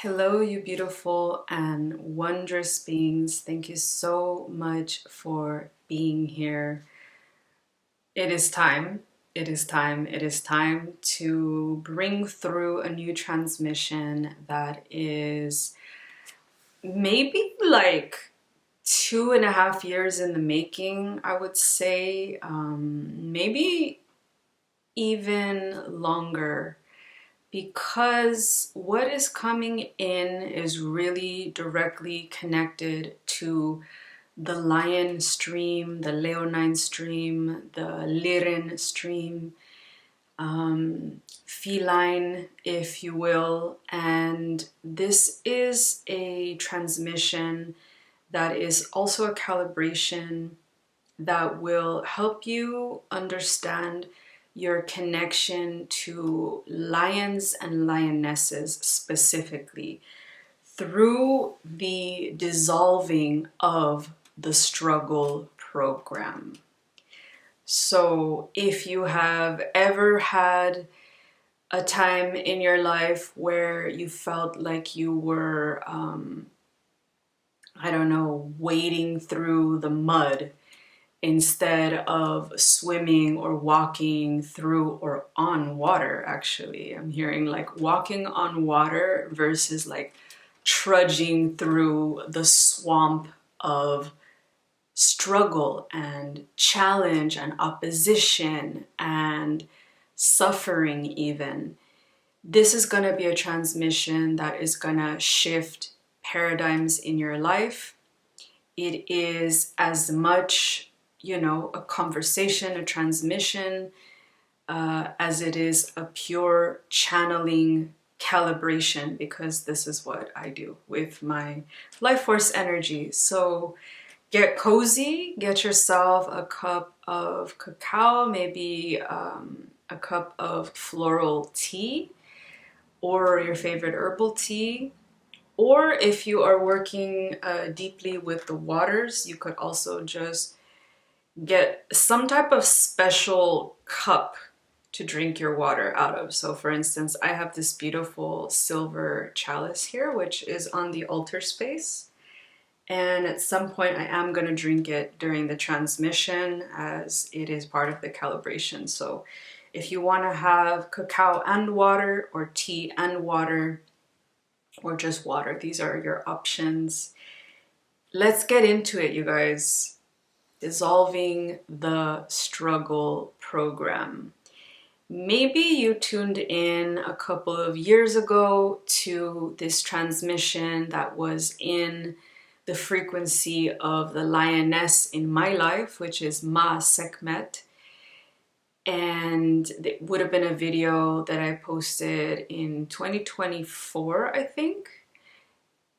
Hello, you beautiful and wondrous beings. Thank you so much for being here. It is time. It is time. It is time to bring through a new transmission that is maybe like 2.5 years in the making, I would say. Maybe even longer. Because what is coming in is really directly connected to the lion stream, the leonine stream, the lirin stream, feline, if you will. And this is a transmission that is also a calibration that will help you understand your connection to lions and lionesses specifically through the dissolving of the struggle program. So if you have ever had a time in your life where you felt like you were, I don't know, wading through the mud instead of swimming or walking through or on water, actually. I'm hearing like walking on water versus like trudging through the swamp of struggle and challenge and opposition and suffering even. This is going to be a transmission that is going to shift paradigms in your life. It is as much a conversation, a transmission, as it is a pure channeling calibration, because this is what I do with my life force energy. So get cozy, get yourself a cup of cacao, maybe a cup of floral tea or your favorite herbal tea. Or if you are working deeply with the waters, you could also just get some type of special cup to drink your water out of. So for instance, I have this beautiful silver chalice here, which is on the altar space. And at some point I am going to drink it during the transmission as it is part of the calibration. So if you want to have cacao and water or tea and water or just water, these are your options. Let's get into it, you guys. Dissolving the struggle program. Maybe you tuned in a couple of years ago to this transmission that was in the frequency of the lioness in my life, which is Ma Sekhmet. And it would have been a video that I posted in 2024, I think.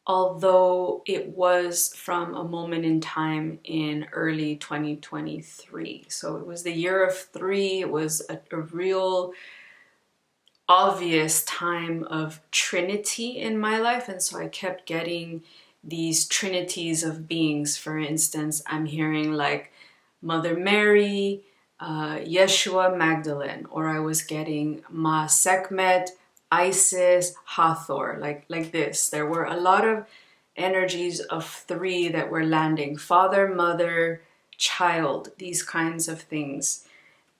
Although it was from a moment in time in early 2023. So it was the year of 3. It was a real obvious time of Trinity in my life. And so I kept getting these trinities of beings. For instance, I'm hearing like Mother Mary, Yeshua, Magdalene, or I was getting Ma Sekhmet, Isis, Hathor, like this. There were a lot of energies of 3 that were landing. Father, mother, child, these kinds of things.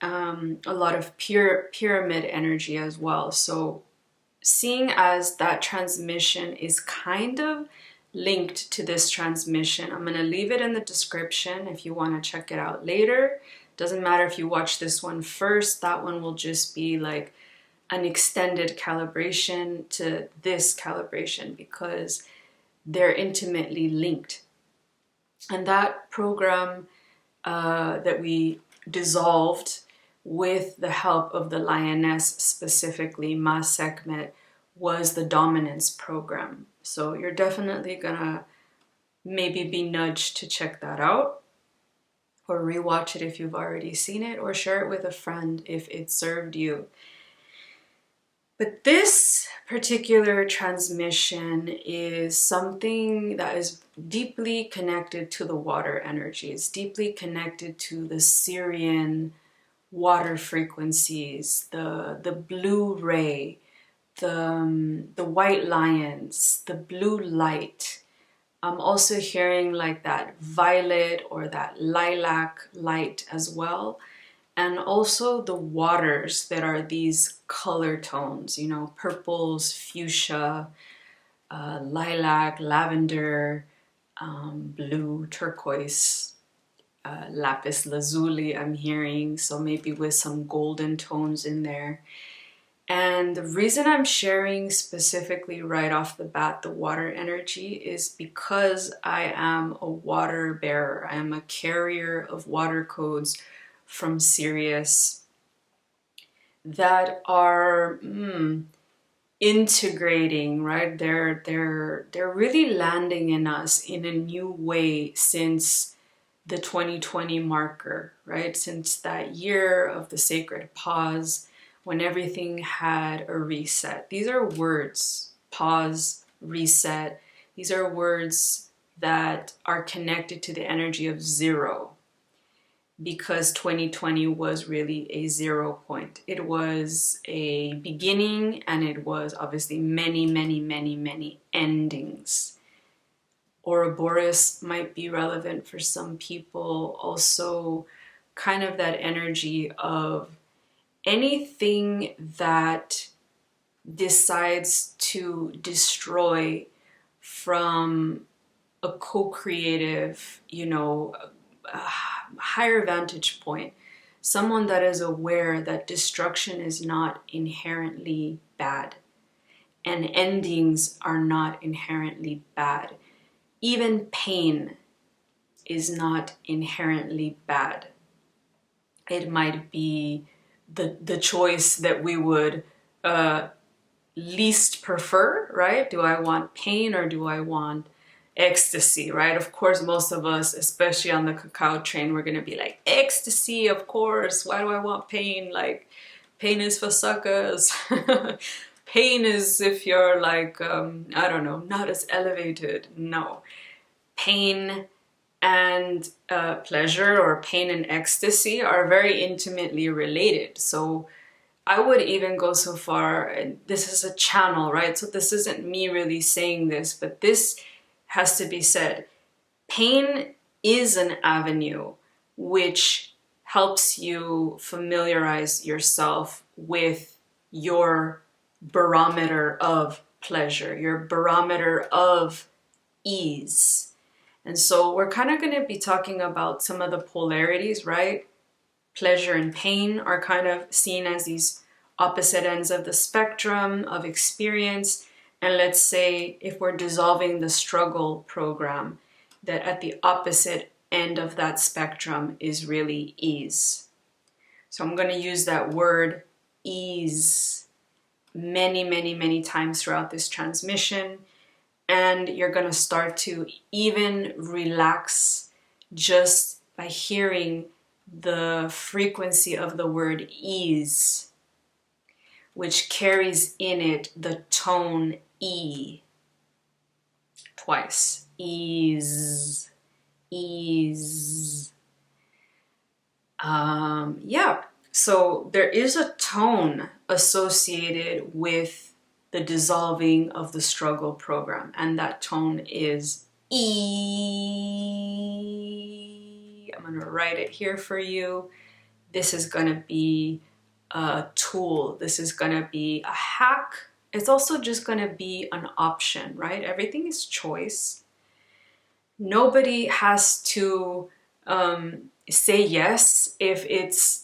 A lot of pyramid energy as well. So seeing as that transmission is kind of linked to this transmission, I'm going to leave it in the description if you want to check it out later. Doesn't matter if you watch this one first. That one will just be like an extended calibration to this calibration because they're intimately linked. And that program that we dissolved with the help of the lioness, specifically Ma Sekhmet, was the dominance program. So you're definitely gonna maybe be nudged to check that out, or rewatch it if you've already seen it, or share it with a friend if it served you. But this particular transmission is something that is deeply connected to the water energy. It's deeply connected to the Syrian water frequencies, the blue ray, the white lions, the blue light. I'm also hearing like that violet or that lilac light as well. And also the waters that are these color tones, you know, purples, fuchsia, lilac, lavender, blue, turquoise, lapis lazuli I'm hearing, so maybe with some golden tones in there. And the reason I'm sharing specifically right off the bat the water energy is because I am a water bearer. I am a carrier of water codes from Sirius that are integrating, right? They're really landing in us in a new way since the 2020 marker, right? Since that year of the sacred pause, when everything had a reset. These are words, pause, reset. These are words that are connected to the energy of zero, because 2020 was really a 0 point. It was a beginning, and it was obviously many, many, many, many endings. Ouroboros might be relevant for some people. Also, kind of that energy of anything that decides to destroy from a co-creative, you know, higher vantage point, someone that is aware that destruction is not inherently bad and endings are not inherently bad. Even pain is not inherently bad. It might be the choice that we would least prefer, right? Do I want pain or do I want ecstasy, right? Of course, most of us, especially on the cacao train, we're going to be like, ecstasy, of course. Why do I want pain? Like, pain is for suckers. Pain is if you're like, I don't know, not as elevated. No. Pain and pleasure, or pain and ecstasy, are very intimately related. So I would even go so far, and this is a channel, right? So this isn't me really saying this, but this has to be said. Pain is an avenue which helps you familiarize yourself with your barometer of pleasure, your barometer of ease. And so we're kind of going to be talking about some of the polarities, right? Pleasure and pain are kind of seen as these opposite ends of the spectrum of experience. And let's say if we're dissolving the struggle program, that at the opposite end of that spectrum is really ease. So I'm going to use that word ease many, many, many times throughout this transmission. And you're going to start to even relax just by hearing the frequency of the word ease, which carries in it the tone E twice. Ease, ease. Yeah, so there is a tone associated with the dissolving of the struggle program, and that tone is E. I'm going to write it here for you. This is going to be a tool. This is going to be a hack. It's also just going to be an option, right? Everything is choice. Nobody has to say yes if it's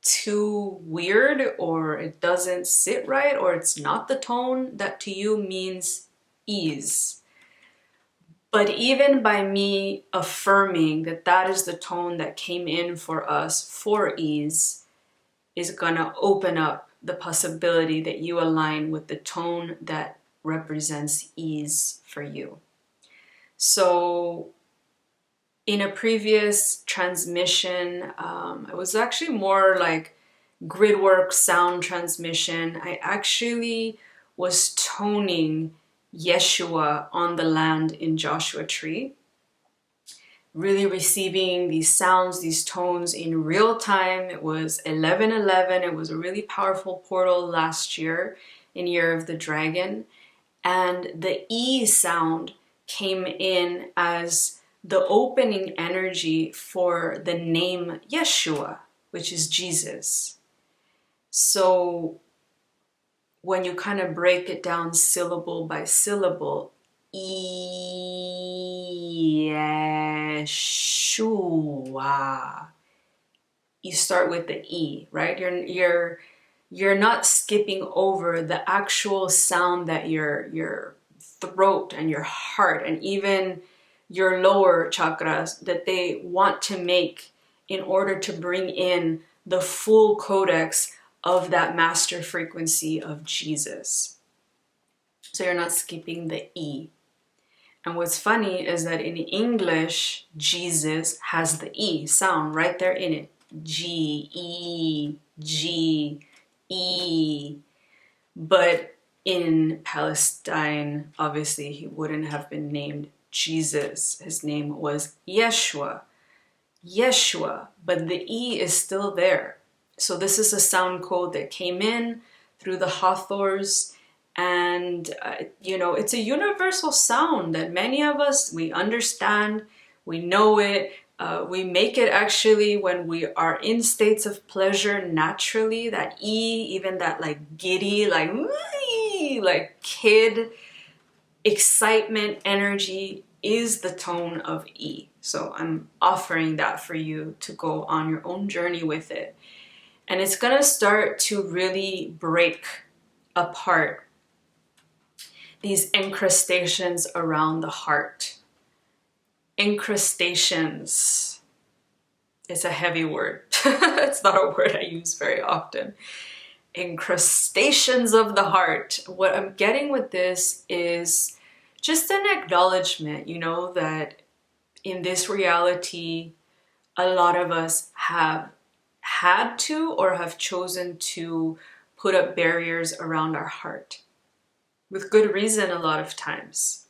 too weird or it doesn't sit right or it's not the tone that to you means ease. But even by me affirming that that is the tone that came in for us for ease is gonna open up the possibility that you align with the tone that represents ease for you. So in a previous transmission, it was actually more like grid work sound transmission. I actually was toning Yeshua on the land in Joshua Tree, really receiving these sounds, these tones in real time. It was 11:11. It was a really powerful portal last year in Year of the Dragon, and the E sound came in as the opening energy for the name Yeshua, which is Jesus. So when you kind of break it down syllable by syllable, Yeshua, you start with the E, right? You're not skipping over the actual sound that your throat and your heart and even your lower chakras that they want to make in order to bring in the full codex of that master frequency of Jesus. So you're not skipping the E. And what's funny is that in English, Jesus has the E sound right there in it. G, E, G, E. But in Palestine, obviously, he wouldn't have been named Jesus. His name was Yeshua. Yeshua. But the E is still there. So this is a sound code that came in through the Hathors. And, it's a universal sound that many of us, we understand, we know it. We make it actually when we are in states of pleasure naturally, that E, even that like giddy, like kid excitement energy is the tone of E. So I'm offering that for you to go on your own journey with it. And it's going to start to really break apart these incrustations around the heart. Incrustations. It's a heavy word. It's not a word I use very often. Incrustations of the heart. What I'm getting with this is just an acknowledgement, that in this reality, a lot of us have had to or have chosen to put up barriers around our heart. With good reason a lot of times.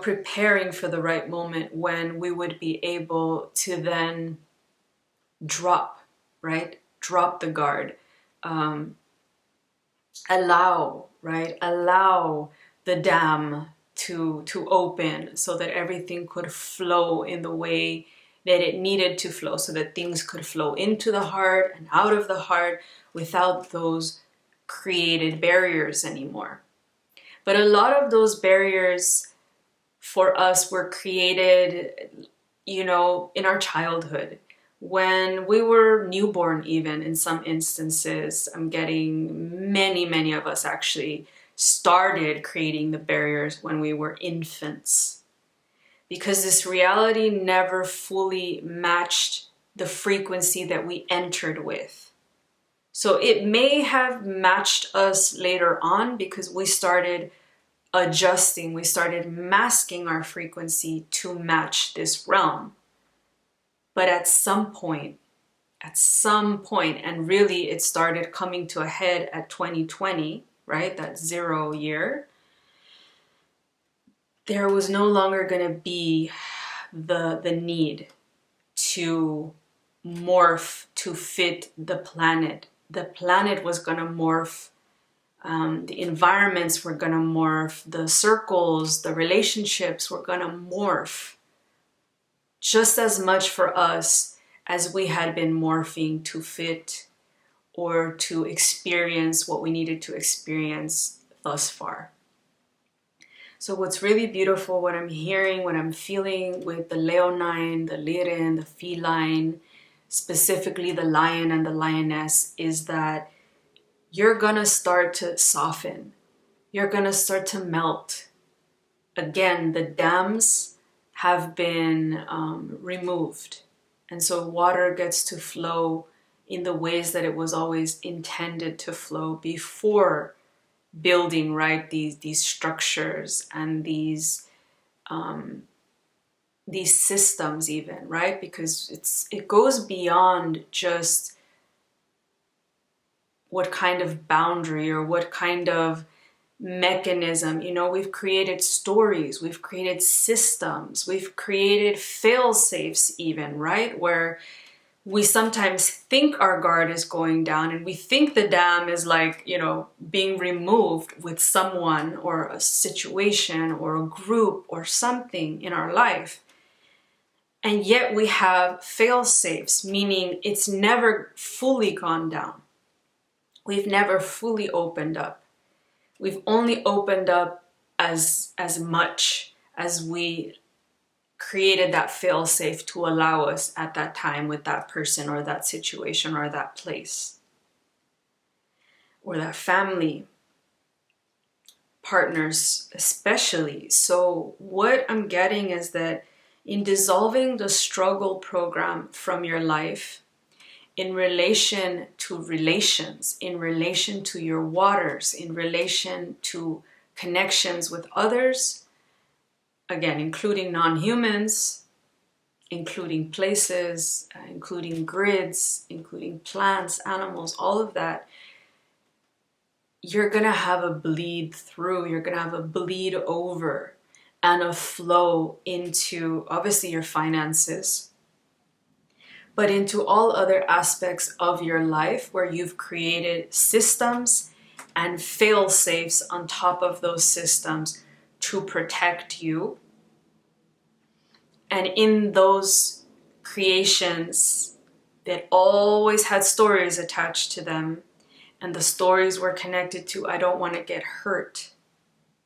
Preparing for the right moment when we would be able to then drop, right? Drop the guard. Allow the dam to open so that everything could flow in the way that it needed to flow, so that things could flow into the heart and out of the heart without those created barriers anymore. But a lot of those barriers for us were created, in our childhood. When we were newborn, even in some instances, I'm getting many of us actually started creating the barriers when we were infants. Because this reality never fully matched the frequency that we entered with. So it may have matched us later on because we started adjusting, we started masking our frequency to match this realm. But at some point, and really it started coming to a head at 2020, right? That 0 year, there was no longer going to be the need to morph to fit the planet. The planet was going to morph. The environments were going to morph. The circles, the relationships were going to morph. Just as much for us as we had been morphing to fit or to experience what we needed to experience thus far. So what's really beautiful, what I'm hearing, what I'm feeling with the leonine, the liren, the feline, specifically the lion and the lioness, is that you're gonna start to soften. You're gonna start to melt. Again, the dams have been removed. And so water gets to flow in the ways that it was always intended to flow before building, right, these structures and these systems even, right? Because it goes beyond just what kind of boundary or what kind of mechanism. We've created stories, we've created systems, we've created fail-safes even, right? Where we sometimes think our guard is going down and we think the dam is like, you know, being removed with someone or a situation or a group or something in our life. And yet we have fail-safes, meaning it's never fully gone down. We've never fully opened up. We've only opened up as much as we created that fail-safe to allow us at that time with that person or that situation or that place or that family, partners especially. So what I'm getting is that in dissolving the struggle program from your life, in relation to relations, in relation to your waters, in relation to connections with others, again, including non-humans, including places, including grids, including plants, animals, all of that, you're gonna have a bleed through, you're gonna have a bleed over and a flow into, obviously, your finances, but into all other aspects of your life where you've created systems and fail-safes on top of those systems to protect you. And in those creations that always had stories attached to them, and the stories were connected to, I don't want to get hurt.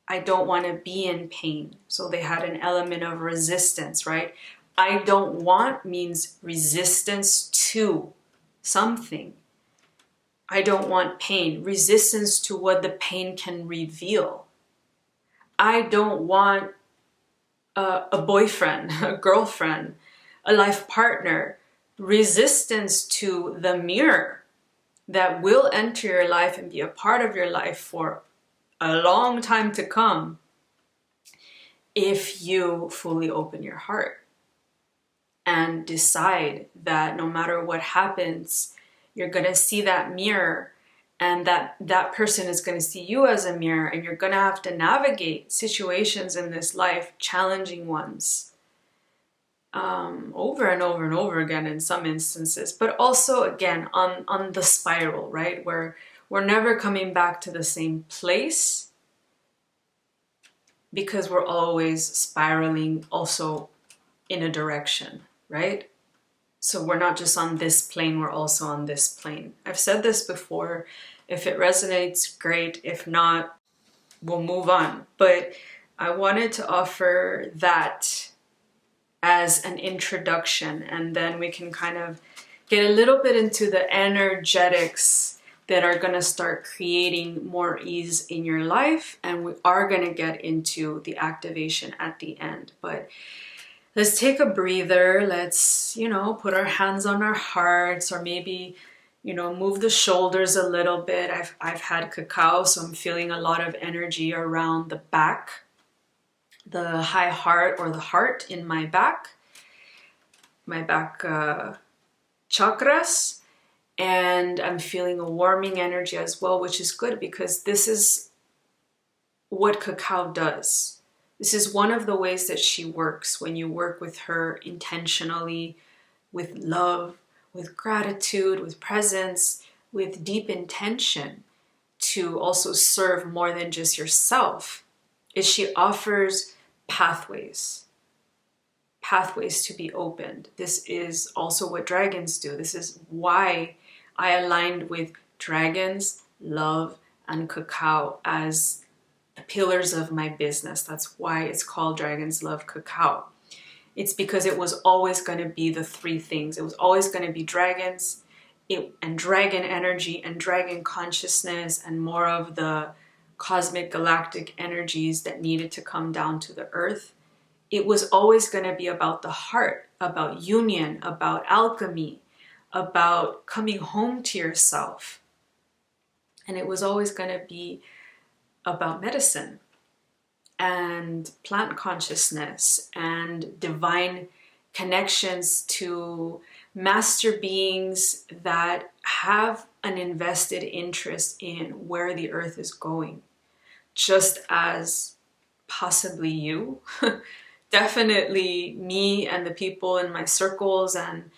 I don't want to be in pain. So they had an element of resistance, right? I don't want means resistance to something. I don't want pain. Resistance to what the pain can reveal. I don't want a boyfriend, a girlfriend, a life partner. Resistance to the mirror that will enter your life and be a part of your life for a long time to come if you fully open your heart and decide that no matter what happens, you're going to see that mirror, and that person is going to see you as a mirror, and you're going to have to navigate situations in this life, challenging ones, over and over and over again in some instances, but also again on the spiral, right? Where we're never coming back to the same place because we're always spiraling also in a direction, right? So we're not just on this plane, we're also on this plane. I've said this before. If it resonates, great. If not, we'll move on. But I wanted to offer that as an introduction, and then we can kind of get a little bit into the energetics that are going to start creating more ease in your life, and we are going to get into the activation at the end. But let's take a breather. Let's, you know, put our hands on our hearts, or maybe, you know, move the shoulders a little bit. I've had cacao, so I'm feeling a lot of energy around the back, the high heart or the heart in my back chakras. And I'm feeling a warming energy as well, which is good because this is what cacao does. This is one of the ways that she works when you work with her intentionally, with love, with gratitude, with presence, with deep intention to also serve more than just yourself, is she offers pathways to be opened. This is also what dragons do. This is why I aligned with dragons, love, and cacao as the pillars of my business. That's why it's called Dragons Love Cacao. It's because it was always going to be the three things. It was always going to be dragons and dragon energy and dragon consciousness and more of the cosmic galactic energies that needed to come down to the earth. It was always going to be about the heart, about union, about alchemy, about coming home to yourself. And it was always going to be about medicine and plant consciousness and divine connections to master beings that have an invested interest in where the earth is going, just as possibly you, definitely me and the people in my circles and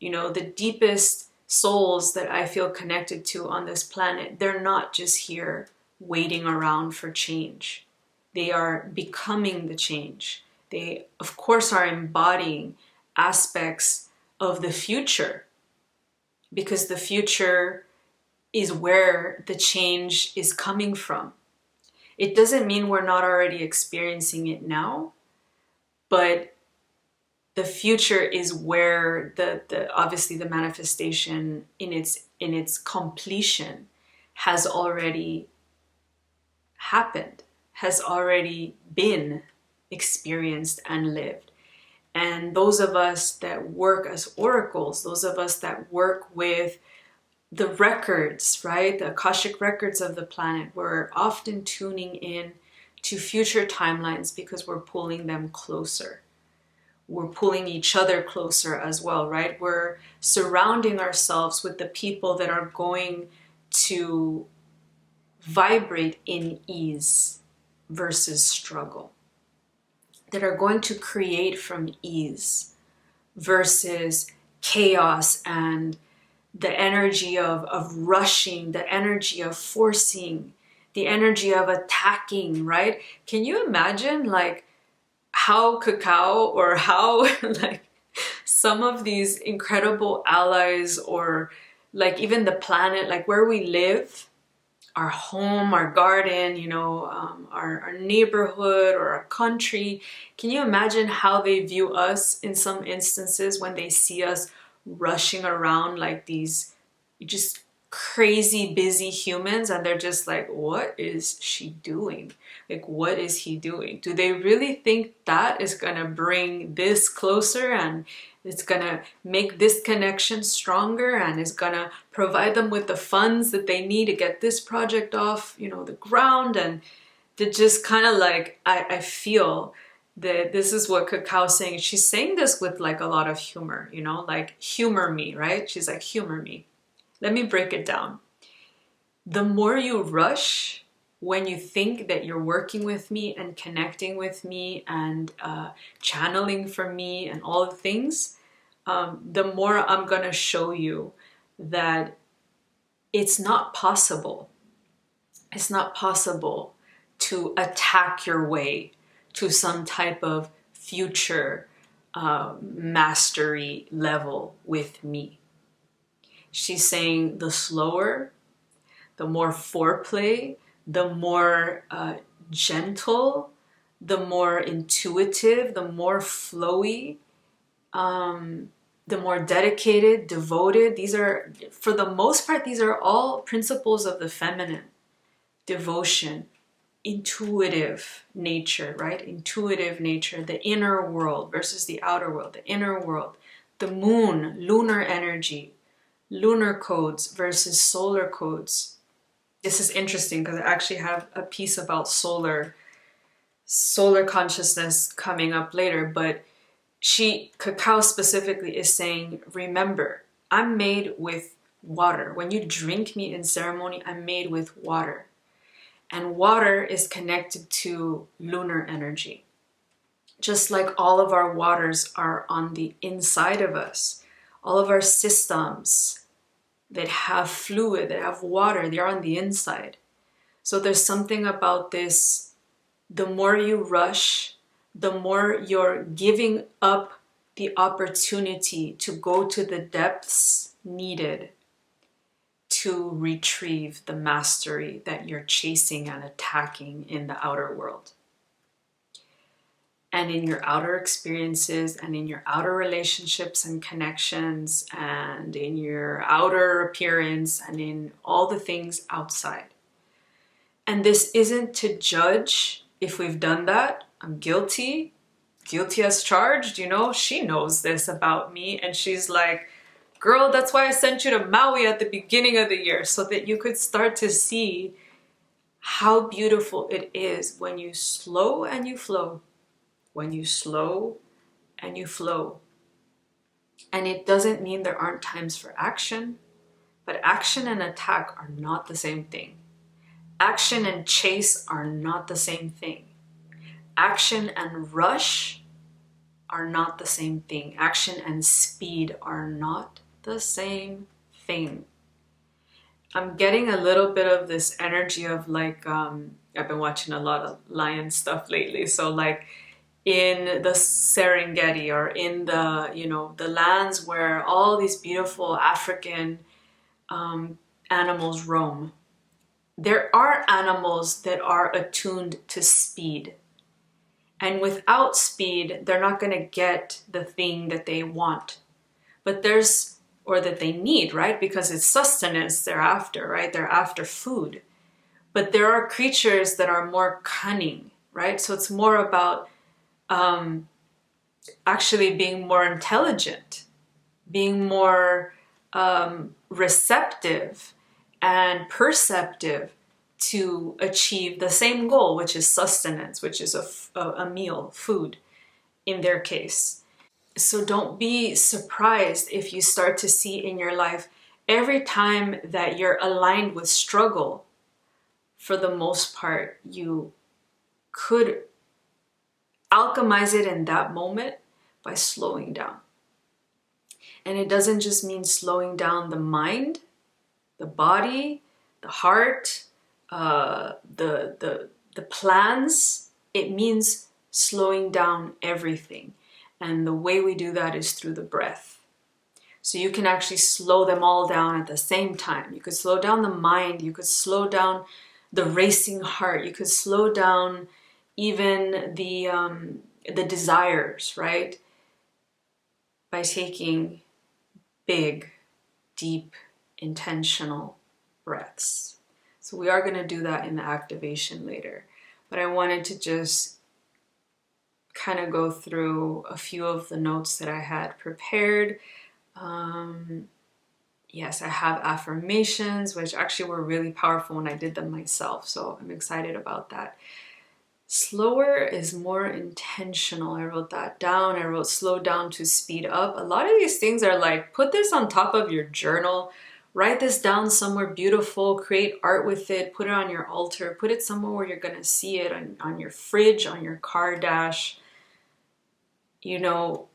You know, the deepest souls that I feel connected to on this planet, they're not just here waiting around for change. They are becoming the change. They, of course, are embodying aspects of the future, because the future is where the change is coming from. It doesn't mean we're not already experiencing it now, but the future is where the obviously the manifestation in its completion has already happened, has already been experienced and lived. And those of us that work as oracles, those of us that work with the records, right, the Akashic records of the planet, we're often tuning in to future timelines because we're pulling them closer. We're pulling each other closer as well, right? We're surrounding ourselves with the people that are going to vibrate in ease versus struggle, that are going to create from ease versus chaos and the energy of rushing, the energy of forcing, the energy of attacking, right? Can you imagine like how cacao, or how like some of these incredible allies, or like even the planet, like where we live, our home, our garden, you know, our neighborhood or our country. Can you imagine how they view us in some instances when they see us rushing around like these just crazy busy humans, and they're just like, what is she doing? Like, what is he doing? Do they really think that is gonna bring this closer, and it's gonna make this connection stronger, and is gonna provide them with the funds that they need to get this project off, you know, the ground? And to just kind of like, I feel that this is what Cacao's saying. She's saying this with like a lot of humor, you know, like humor me, right? She's like, humor me. Let me break it down. The more you rush when you think that you're working with me and connecting with me and channeling for me and all the things, the more I'm going to show you that it's not possible. It's not possible to attack your way to some type of future mastery level with me. She's saying the slower, the more foreplay, the more gentle, the more intuitive, the more flowy, the more dedicated, devoted. These are, for the most part, these are all principles of the feminine. Devotion, intuitive nature, right? Intuitive nature, the inner world versus the outer world, the inner world, the moon, lunar energy, lunar codes versus solar codes. This is interesting because I actually have a piece about solar consciousness coming up later, but Cacao specifically is saying, remember, I'm made with water. When you drink me in ceremony, I'm made with water. And water is connected to lunar energy. Just like all of our waters are on the inside of us, all of our systems that have fluid, that have water, they're on the inside. So there's something about this, the more you rush, the more you're giving up the opportunity to go to the depths needed to retrieve the mastery that you're chasing and attacking in the outer world. And in your outer experiences, and in your outer relationships and connections, and in your outer appearance, and in all the things outside. And this isn't to judge if we've done that. I'm guilty as charged, you know, she knows this about me. And she's like, girl, that's why I sent you to Maui at the beginning of the year, so that you could start to see how beautiful it is when you slow and you flow. When you slow and you flow. And it doesn't mean there aren't times for action, but action and attack are not the same thing. Action and chase are not the same thing. Action and rush are not the same thing. Action and speed are not the same thing. I'm getting a little bit of this energy of like, I've been watching a lot of lion stuff lately. So like in the Serengeti, or in the, you know, the lands where all these beautiful African animals roam, there are animals that are attuned to speed. And without speed, they're not going to get the thing that they want. But there's, or that they need, right? Because it's sustenance they're after, right? They're after food. But there are creatures that are more cunning, right? So it's more about actually being more intelligent, being more receptive and perceptive to achieve the same goal, which is sustenance, which is a meal, food in their case. So don't be surprised if you start to see in your life, every time that you're aligned with struggle, for the most part, you could alchemize it in that moment by slowing down. And it doesn't just mean slowing down the mind, the body, the heart, the plans. It means slowing down everything. And the way we do that is through the breath. So you can actually slow them all down at the same time. You could slow down the mind. You could slow down the racing heart. You could slow down even the desires, right? By taking big, deep, intentional breaths. So we are going to do that in the activation later. But I wanted to just kind of go through a few of the notes that I had prepared. Yes, I have affirmations, which actually were really powerful when I did them myself. So I'm excited about that. Slower is more intentional. I wrote that down. I wrote slow down to speed up. A lot of these things are like, put this on top of your journal. Write this down somewhere beautiful. Create art with it. Put it on your altar. Put it somewhere where you're going to see it, on your fridge, on your car dash. You know,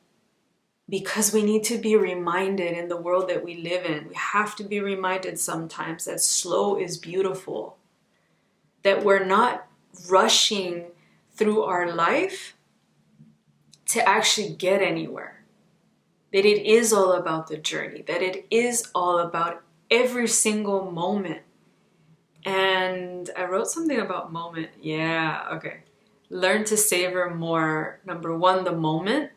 because we need to be reminded in the world that we live in. We have to be reminded sometimes that slow is beautiful. That we're not rushing through our life to actually get anywhere. That it is all about the journey. That it is all about every single moment. And I wrote something about moment. Yeah, okay. Learn to savor more. Number one, the moment.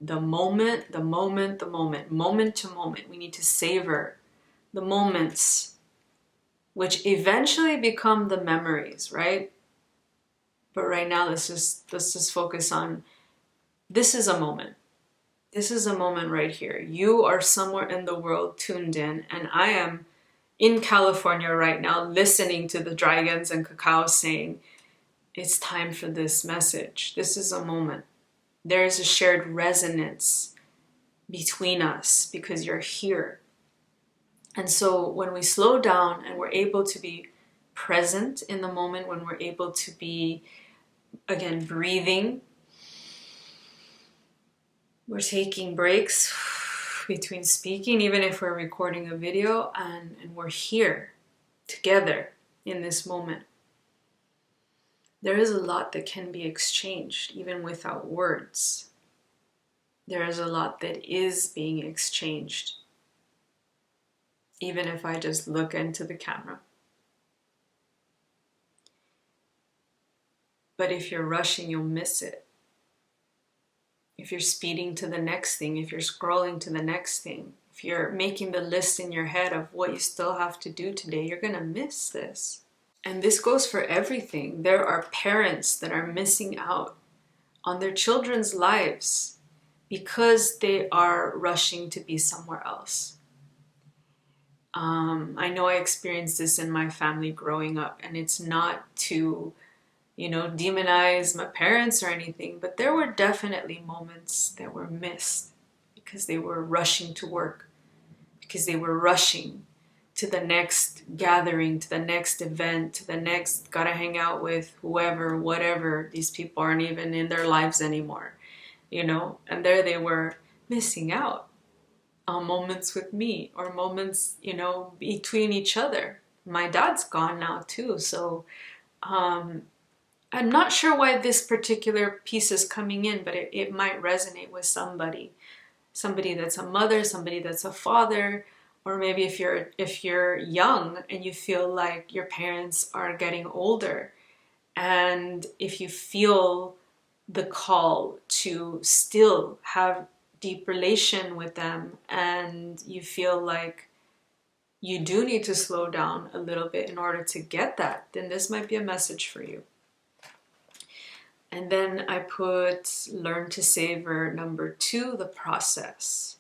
The moment, the moment, the moment. Moment to moment. We need to savor the moments, which eventually become the memories, right? But right now, let's just focus on, this is a moment. This is a moment right here. You are somewhere in the world tuned in, and I am in California right now listening to the dragons and cacao saying, it's time for this message. This is a moment. There is a shared resonance between us because you're here. And so when we slow down and we're able to be present in the moment, when we're able to be, again, breathing, we're taking breaks between speaking, even if we're recording a video, and we're here together in this moment. There is a lot that can be exchanged, even without words. There is a lot that is being exchanged, even if I just look into the camera. But if you're rushing, you'll miss it. If you're speeding to the next thing, if you're scrolling to the next thing, if you're making the list in your head of what you still have to do today, you're going to miss this. And this goes for everything. There are parents that are missing out on their children's lives because they are rushing to be somewhere else. I know I experienced this in my family growing up, and it's not to, demonize my parents or anything, but there were definitely moments that were missed because they were rushing to work, because they were rushing to the next gathering, to the next event, to the next, gotta hang out with whoever, whatever. These people aren't even in their lives anymore. you know, and there they were missing out on moments with me, or moments, you know, between each other. My dad's gone now too, so I'm not sure why this particular piece is coming in, but it might resonate with somebody that's a mother, somebody that's a father, or maybe if you're young and you feel like your parents are getting older, and if you feel the call to still have deep relation with them, and you feel like you do need to slow down a little bit in order to get that, then this might be a message for you. And then I put learn to savor number 2, the process.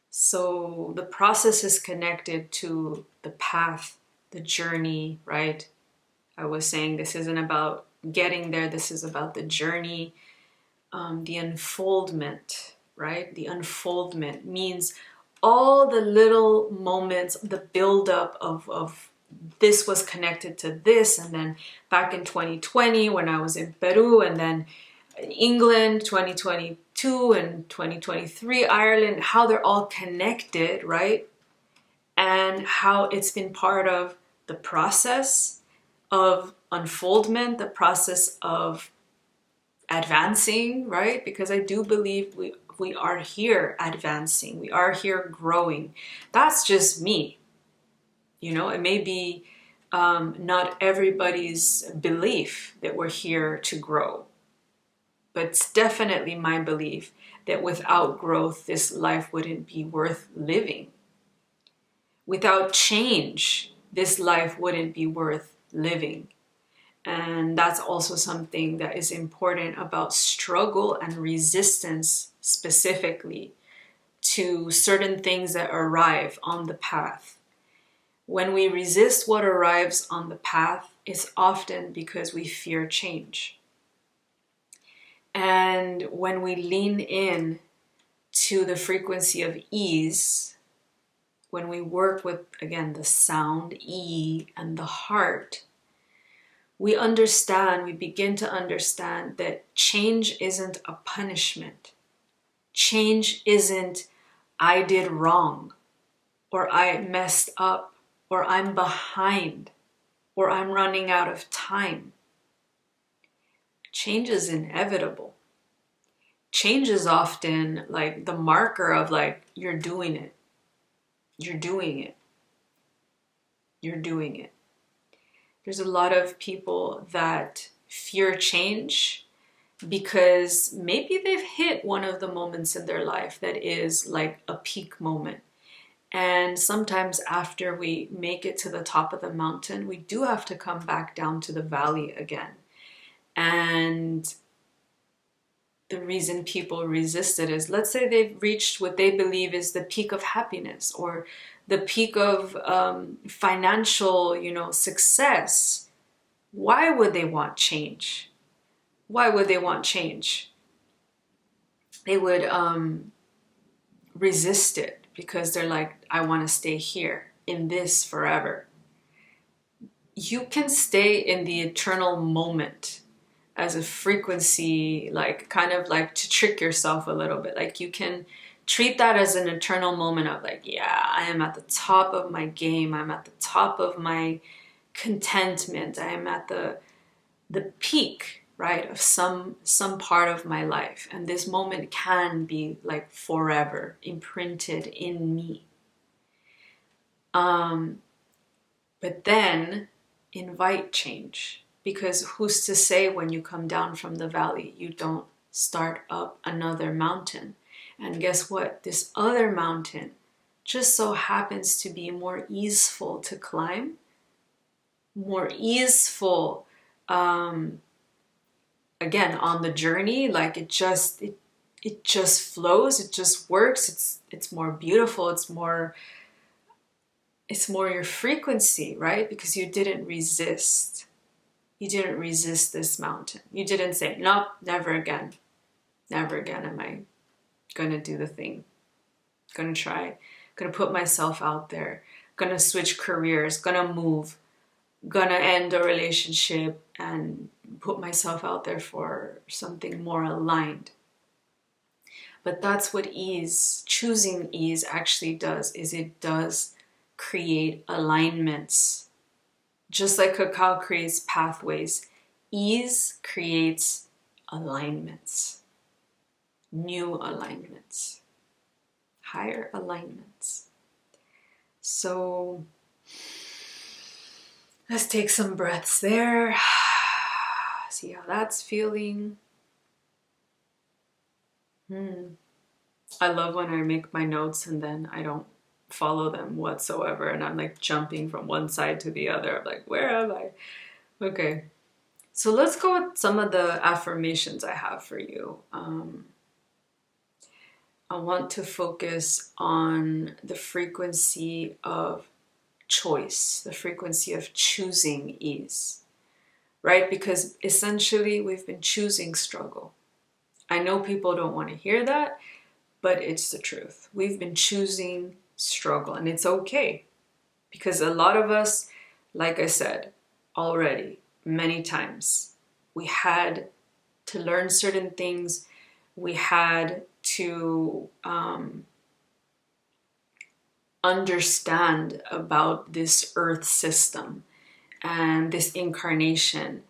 So the process is connected to the path, the journey, right? I was saying this isn't about getting there, this is about the journey, the unfoldment, right? The unfoldment means all the little moments, the buildup of this was connected to this, and then back in 2020 when I was in Peru, and then England 2022 and 2023 Ireland, how they're all connected, right? And how it's been part of the process of unfoldment, the process of advancing, right? Because I do believe we are here advancing, we are here growing. That's just me. You know, it may be not everybody's belief that we're here to grow, but it's definitely my belief that without growth, this life wouldn't be worth living. Without change, this life wouldn't be worth living. And that's also something that is important about struggle and resistance, specifically to certain things that arrive on the path. When we resist what arrives on the path, it's often because we fear change. And when we lean in to the frequency of ease, when we work with, again, the sound E and the heart, we begin to understand that change isn't a punishment. Change isn't I did wrong, or I messed up, or I'm behind, or I'm running out of time. Change is inevitable. Change is often like the marker of like, you're doing it. You're doing it. You're doing it. There's a lot of people that fear change because maybe they've hit one of the moments in their life that is like a peak moment. And sometimes after we make it to the top of the mountain, we do have to come back down to the valley again. And the reason people resist it is, let's say they've reached what they believe is the peak of happiness, or the peak of financial, success. Why would they want change? Why would they want change? They would resist it because they're like, I want to stay here in this forever. You can stay in the eternal moment as a frequency, like kind of like to trick yourself a little bit. Like you can treat that as an eternal moment of like, yeah, I am at the top of my game. I'm at the top of my contentment. I am at the peak, right, of some part of my life. And this moment can be like forever imprinted in me. But then invite change. Because who's to say when you come down from the valley, you don't start up another mountain? And guess what? This other mountain just so happens to be more easeful to climb, more easeful, again, on the journey. Like it just flows, it just works. It's more beautiful. It's more your frequency, right? Because you didn't resist. You didn't resist this mountain. You didn't say, nope, never again. Never again am I going to do the thing. Going to try. Going to put myself out there. Going to switch careers. Going to move. Going to end a relationship and put myself out there for something more aligned. But that's what ease, choosing ease actually does, is it does create alignments. Just like cacao creates pathways, ease creates alignments, new alignments, higher alignments. So let's take some breaths there. See how that's feeling. I love when I make my notes and then I don't follow them whatsoever, and I'm like jumping from one side to the other. I'm like, where am I? Okay, so let's go with some of the affirmations I have for you. I want to focus on the frequency of choice, the frequency of choosing ease, right? Because essentially we've been choosing struggle. I know people don't want to hear that, but it's the truth. We've been choosing struggle, and it's okay, because a lot of us, like I said already many times, we had to learn certain things. We had to understand about this earth system and this incarnation.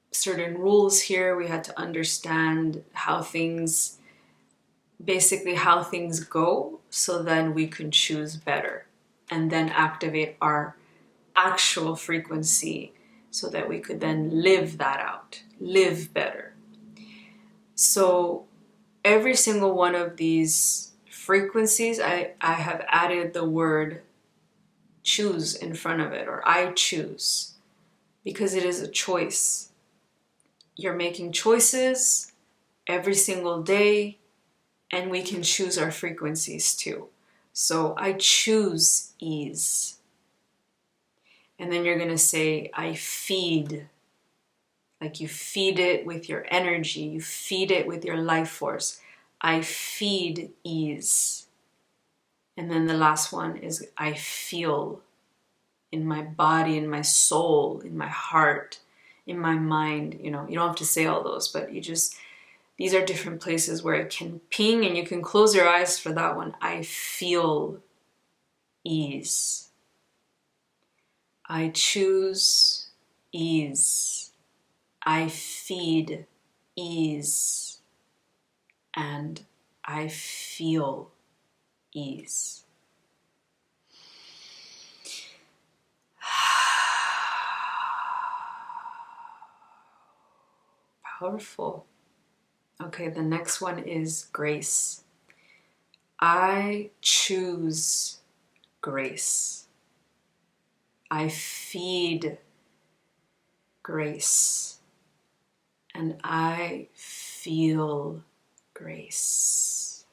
Certain rules here, we had to understand how things, basically how things go, so then we can choose better and then activate our actual frequency so that we could then live that out, live better. So every single one of these frequencies, I have added the word choose in front of it, or I choose, because it is a choice. You're making choices every single day, and we can choose our frequencies too. So I choose ease. And then you're going to say, I feed. Like you feed it with your energy, you feed it with your life force. I feed ease. And then the last one is I feel in my body, in my soul, in my heart, in my mind. You know, you don't have to say all those, but you just, these are different places where it can ping, and you can close your eyes for that one. I feel ease. I choose ease. I feed ease. And I feel ease. Powerful. Okay, the next one is grace. I choose grace. I feed grace. And I feel grace.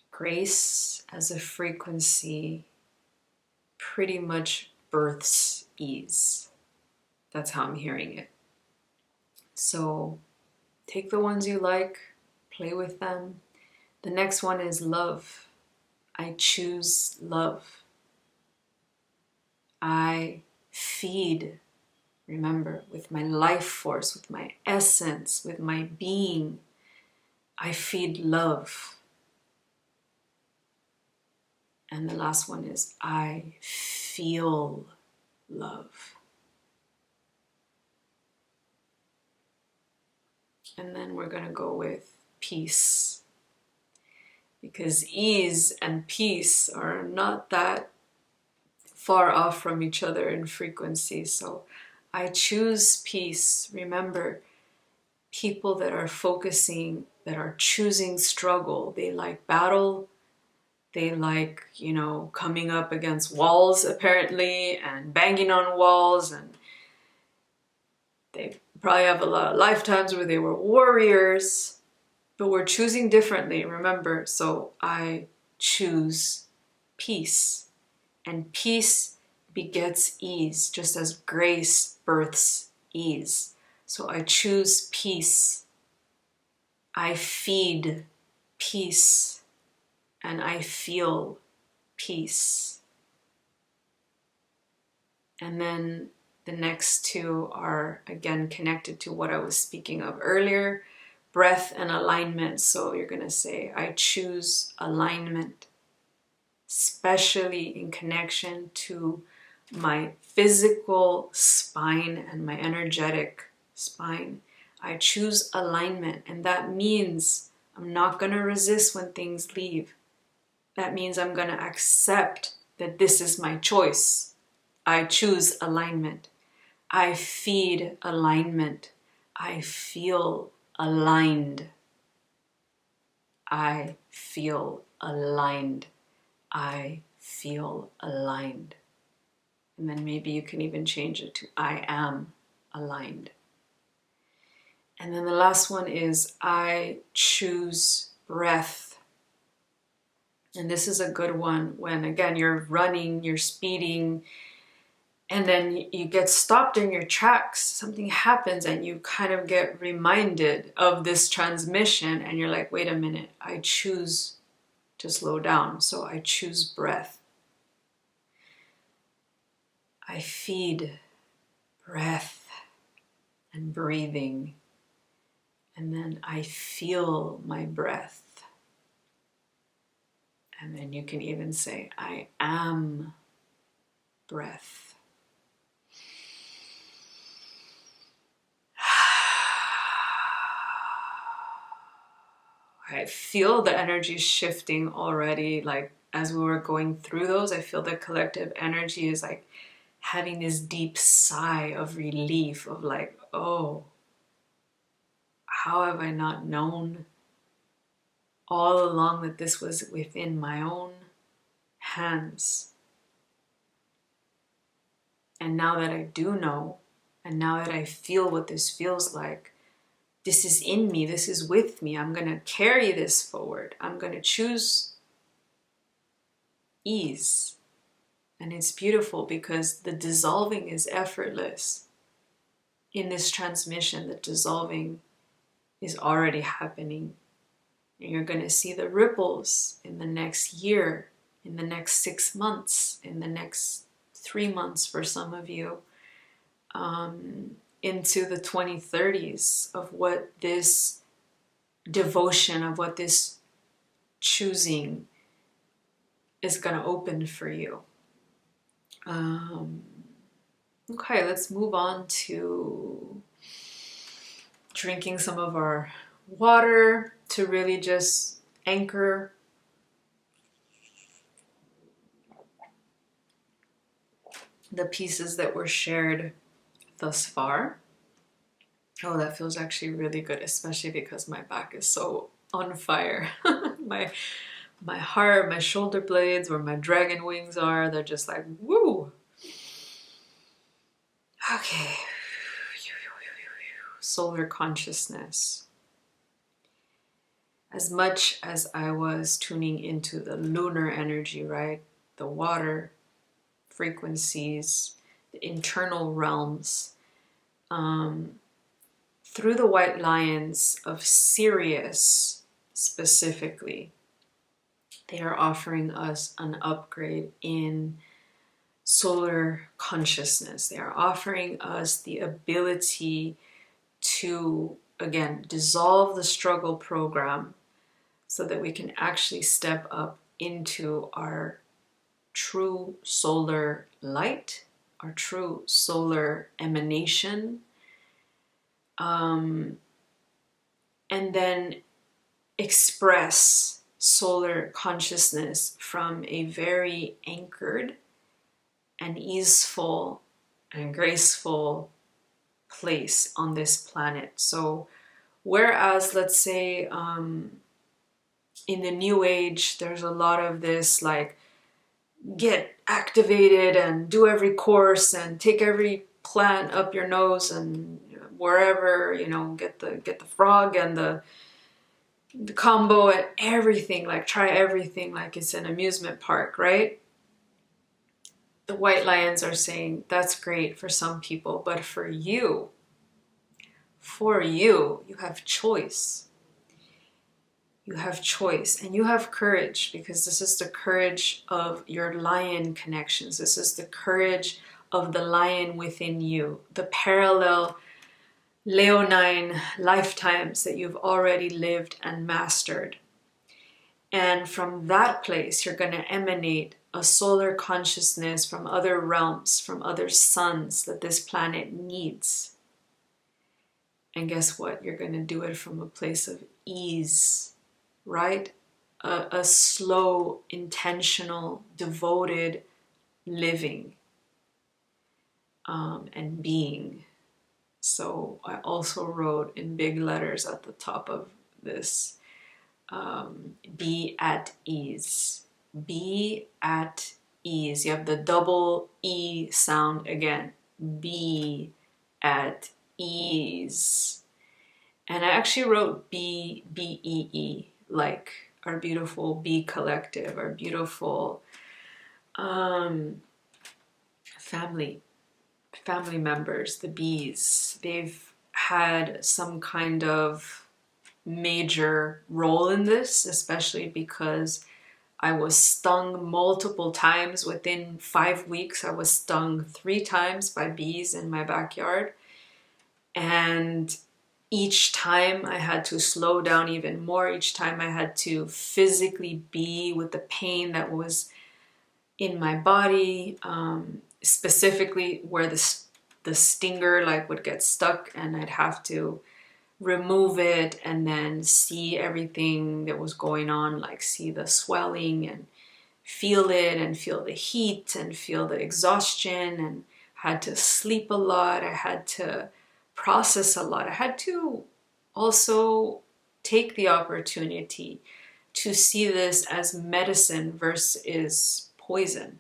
Grace as a frequency pretty much births ease. That's how I'm hearing it. So take the ones you like, play with them. The next one is love. I choose love. I feed, remember, with my life force, with my essence, with my being. I feed love. And the last one is I feel love. And then we're going to go with peace. Because ease and peace are not that far off from each other in frequency. So I choose peace. Remember, people that are focusing, that are choosing struggle, they like battle. They like, you know, coming up against walls apparently and banging on walls, and they probably have a lot of lifetimes where they were warriors, but we're choosing differently, remember. So I choose peace, and peace begets ease, just as grace births ease. So I choose peace. I feed peace. And I feel peace. And then The next two are, again, connected to what I was speaking of earlier, breath and alignment. So you're going to say, I choose alignment, especially in connection to my physical spine and my energetic spine. I choose alignment, and that means I'm not going to resist when things leave. That means I'm going to accept that this is my choice. I choose alignment. I feed alignment. I feel aligned. I feel aligned. I feel aligned. And then maybe you can even change it to I am aligned. And then the last one is I choose breath. And this is a good one when, again, you're running, you're speeding, and then you get stopped in your tracks. Something happens and you kind of get reminded of this transmission and you're like, wait a minute, I choose to slow down. So I choose breath. I feed breath and breathing. And then I feel my breath. And then you can even say, I am breath. I feel the energy shifting already. Like as we were going through those, I feel the collective energy is like having this deep sigh of relief of like, oh, how have I not known all along that this was within my own hands? And now that I do know, and now that I feel what this feels like, this is in me, this is with me, I'm going to carry this forward. I'm going to choose ease. And it's beautiful because the dissolving is effortless. In this transmission, the dissolving is already happening. And you're going to see the ripples in the next year, in the next 6 months, in the next 3 months for some of you, into the 2030s of what this devotion, of what this choosing is going to open for you. Okay, let's move on to drinking some of our water to really just anchor the pieces that were shared thus far. Oh, that feels actually really good, especially because my back is so on fire. my heart, my shoulder blades, where my dragon wings are, they're just like, woo! Okay. Solar consciousness. As much as I was tuning into the lunar energy, right? The water frequencies, the internal realms, through the white lions of Sirius specifically, they are offering us an upgrade in solar consciousness. They are offering us the ability to, again, dissolve the struggle program so that we can actually step up into our true solar light, our true solar emanation, and then express solar consciousness from a very anchored and easeful and graceful place on this planet. So whereas, let's say, in the new age, there's a lot of this like, get activated and do every course and take every plant up your nose and wherever, you know, get the frog and the combo and everything, like try everything like it's an amusement park, right? The white lions are saying that's great for some people, but for you have choice. You have choice and you have courage, because this is the courage of your lion connections. This is the courage of the lion within you, the parallel leonine lifetimes that you've already lived and mastered. And from that place, you're going to emanate a solar consciousness from other realms, from other suns that this planet needs. And guess what? You're going to do it from a place of ease, right? A slow, intentional, devoted living and being. So I also wrote in big letters at the top of this, be at ease. Be at ease. You have the double E sound again. Be at ease. And I actually wrote B-E-E, like our beautiful bee collective, our beautiful family members, the bees. They've had some kind of major role in this, especially because I was stung multiple times. Within 5 weeks, I was stung 3 times by bees in my backyard. And each time I had to slow down even more. Each time I had to physically be with the pain that was in my body, specifically where the stinger like would get stuck, and I'd have to remove it and then see everything that was going on, like see the swelling and feel it and feel the heat and feel the exhaustion, and had to sleep a lot. I had to process a lot. I had to also take the opportunity to see this as medicine versus poison.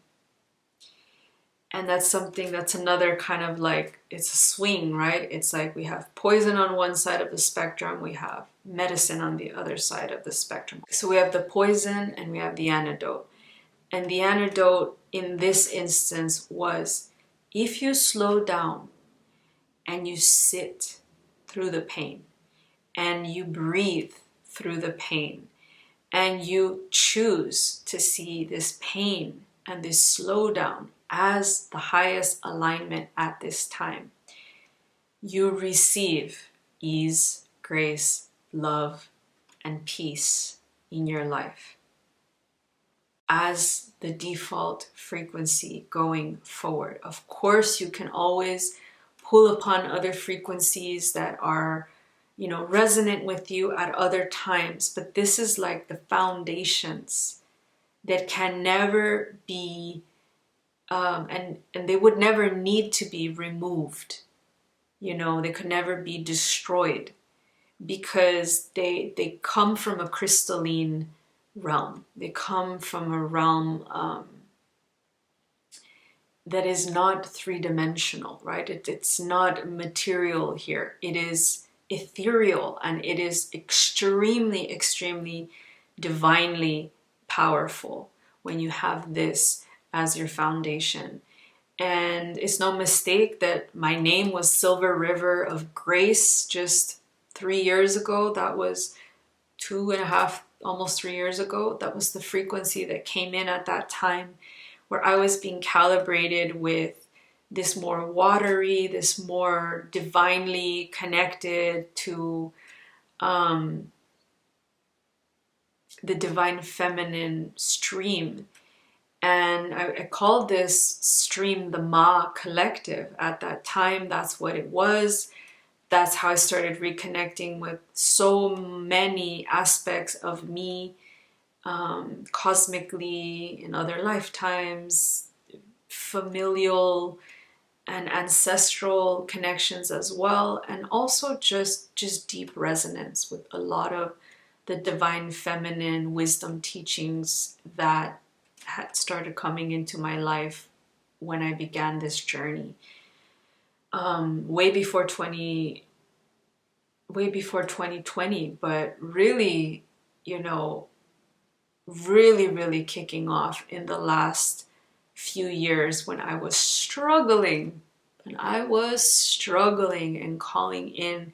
And that's something, that's another kind of like, it's a swing, right? It's like we have poison on one side of the spectrum, we have medicine on the other side of the spectrum. So we have the poison and we have the antidote. And the antidote in this instance was, if you slow down and you sit through the pain and you breathe through the pain and you choose to see this pain and this slowdown as the highest alignment at this time, you receive ease, grace, love, and peace in your life as the default frequency going forward. Of course, you can always pull upon other frequencies that are, you know, resonant with you at other times, but this is like the foundations that can never be, and they would never need to be removed. You know, they could never be destroyed because they come from a crystalline realm. They come from a realm that is not three-dimensional, right? It's not material here. It is ethereal, and it is extremely, extremely divinely powerful when you have this as your foundation. And it's no mistake that my name was Silver River of Grace just 3 years ago. That was 2.5, almost 3 years ago. That was the frequency that came in at that time, where I was being calibrated with this more watery, this more divinely connected to the divine feminine stream. And I called this stream the Ma Collective at that time. That's what it was. That's how I started reconnecting with so many aspects of me, cosmically, in other lifetimes, familial and ancestral connections as well, and also just deep resonance with a lot of the divine feminine wisdom teachings that had started coming into my life when I began this journey. Way before 2020, but really, you know, really kicking off in the last few years when I was struggling. And I was struggling and calling in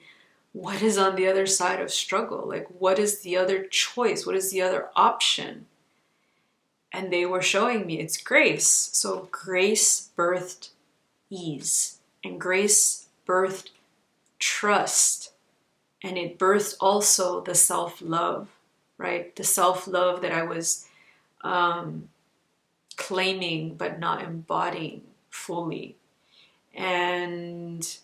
what is on the other side of struggle? Like, what is the other choice? What is the other option? And they were showing me it's grace. So grace birthed ease. And grace birthed trust. And it birthed also the self-love, right? The self-love that I was claiming but not embodying fully. And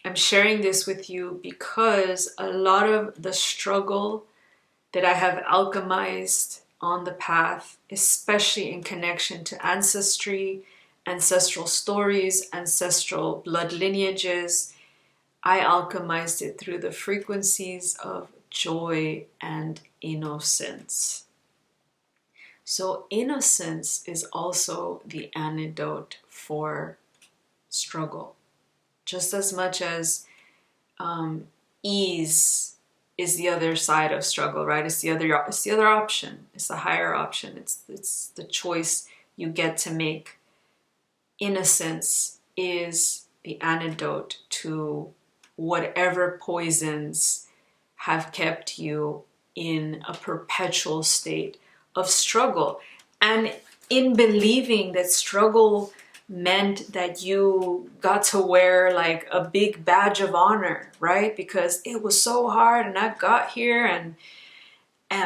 I'm sharing this with you because a lot of the struggle that I have alchemized on the path, especially in connection to ancestry, ancestral stories, ancestral blood lineages, I alchemized it through the frequencies of joy and innocence. So innocence is also the antidote for struggle. Just as much as ease is the other side of struggle, right? It's the other option. It's the higher option. It's the choice you get to make. Innocence is the antidote to whatever poisons have kept you in a perpetual state of struggle. And in believing that struggle meant that you got to wear like a big badge of honor, right? Because it was so hard and I got here and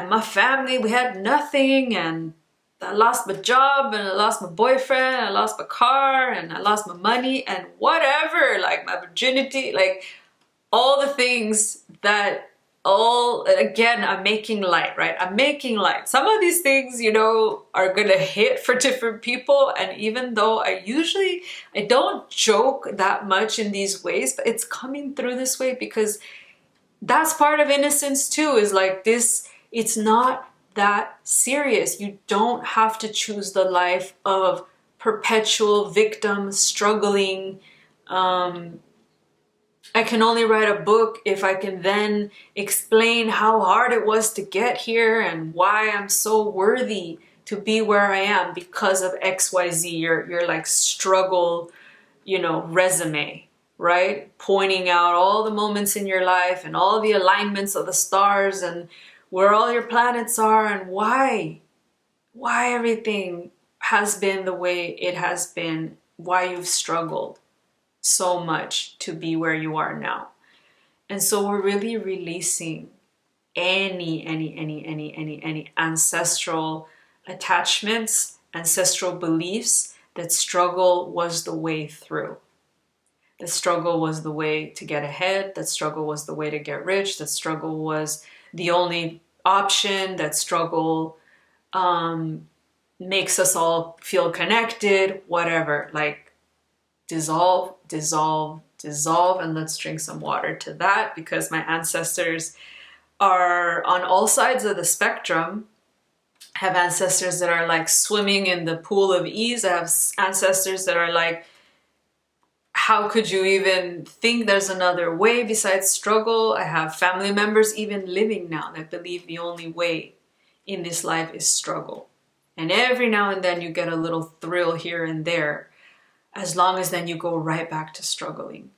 my family, we had nothing, and I lost my job and I lost my boyfriend, and I lost my car and I lost my money and whatever, like my virginity, like all the things that again, I'm making light, right? I'm making light. Some of these things, you know, are gonna hit for different people. And even though I don't joke that much in these ways, but it's coming through this way because that's part of innocence too, is like this, it's not that serious. You don't have to choose the life of perpetual victim, struggling, I can only write a book if I can then explain how hard it was to get here and why I'm so worthy to be where I am because of XYZ, your like struggle, you know, resume, right? Pointing out all the moments in your life and all the alignments of the stars and where all your planets are and why everything has been the way it has been, why you've struggled so much to be where you are now. And so we're really releasing any ancestral attachments, ancestral beliefs that struggle was the way through. That struggle was the way to get ahead, that struggle was the way to get rich, that struggle was the only option, that struggle makes us all feel connected, whatever. Like, dissolve, dissolve, dissolve, and let's drink some water to that, because my ancestors are on all sides of the spectrum. I have ancestors that are like swimming in the pool of ease. I have ancestors that are like, how could you even think there's another way besides struggle? I have family members even living now that believe the only way in this life is struggle. And every now and then you get a little thrill here and there, as long as then you go right back to struggling.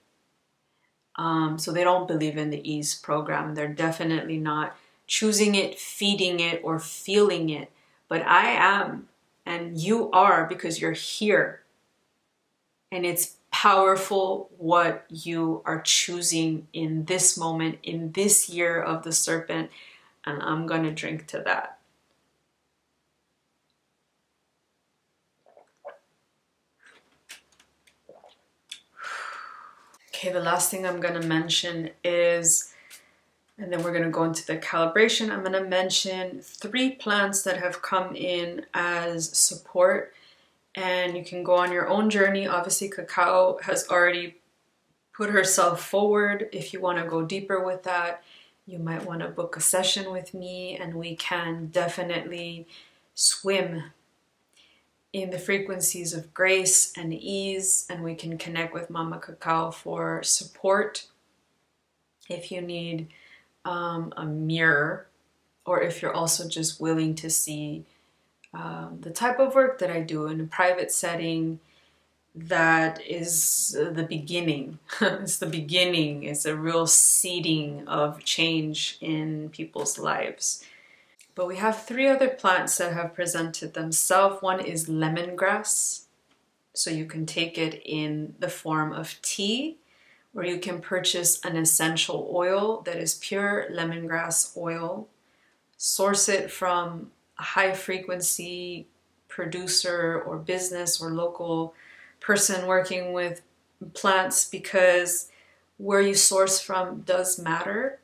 So they don't believe in the ease program. They're definitely not choosing it, feeding it, or feeling it. But I am, and you are, because you're here. And it's powerful what you are choosing in this moment, in this year of the serpent. And I'm going to drink to that. Okay, the last thing I'm going to mention is, and then we're going to go into the calibration, I'm going to mention 3 plants that have come in as support, and you can go on your own journey. Obviously, Cacao has already put herself forward. If you want to go deeper with that, you might want to book a session with me, and we can definitely swim in the frequencies of grace and ease, and we can connect with Mama Cacao for support if you need a mirror, or if you're also just willing to see the type of work that I do in a private setting. That is the beginning. It's the beginning. It's a real seeding of change in people's lives. But we have 3 other plants that have presented themselves. One is lemongrass. So you can take it in the form of tea, or you can purchase an essential oil that is pure lemongrass oil. Source it from a high frequency producer or business or local person working with plants, because where you source from does matter.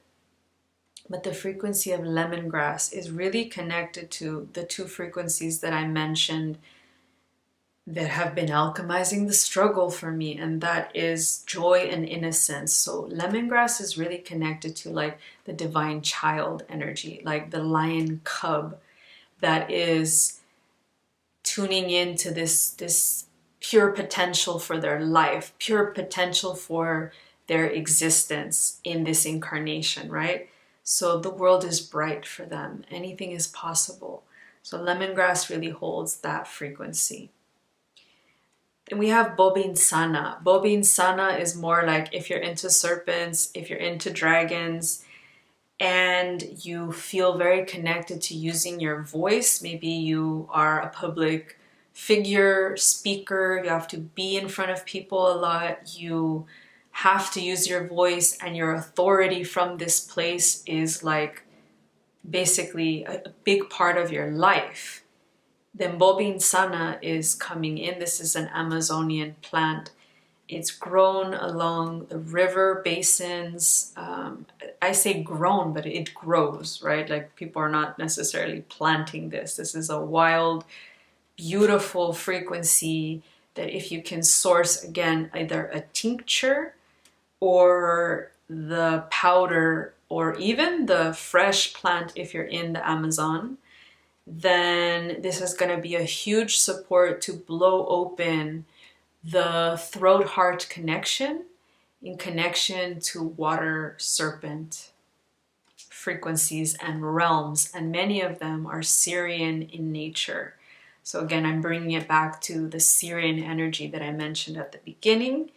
But the frequency of lemongrass is really connected to the two frequencies that I mentioned that have been alchemizing the struggle for me, and that is joy and innocence. So lemongrass is really connected to like the divine child energy, like the lion cub that is tuning into this pure potential for their life, pure potential for their existence in this incarnation, right? So the world is bright for them. Anything is possible. So lemongrass really holds that frequency. Then we have bobinsana. Bobinsana is more like if you're into serpents, if you're into dragons, and you feel very connected to using your voice. Maybe you are a public figure, speaker, you have to be in front of people a lot, you have to use your voice, and your authority from this place is like basically a big part of your life. Then bobinsana is coming in. This is an Amazonian plant. It's grown along the river basins. I say grown, but it grows, right? Like people are not necessarily planting this. This is a wild, beautiful frequency that if you can source, again, either a tincture or the powder or even the fresh plant if you're in the Amazon, then this is going to be a huge support to blow open the throat-heart connection in connection to water serpent frequencies and realms, and many of them are Syrian in nature. So again, I'm bringing it back to the Syrian energy that I mentioned at the beginning,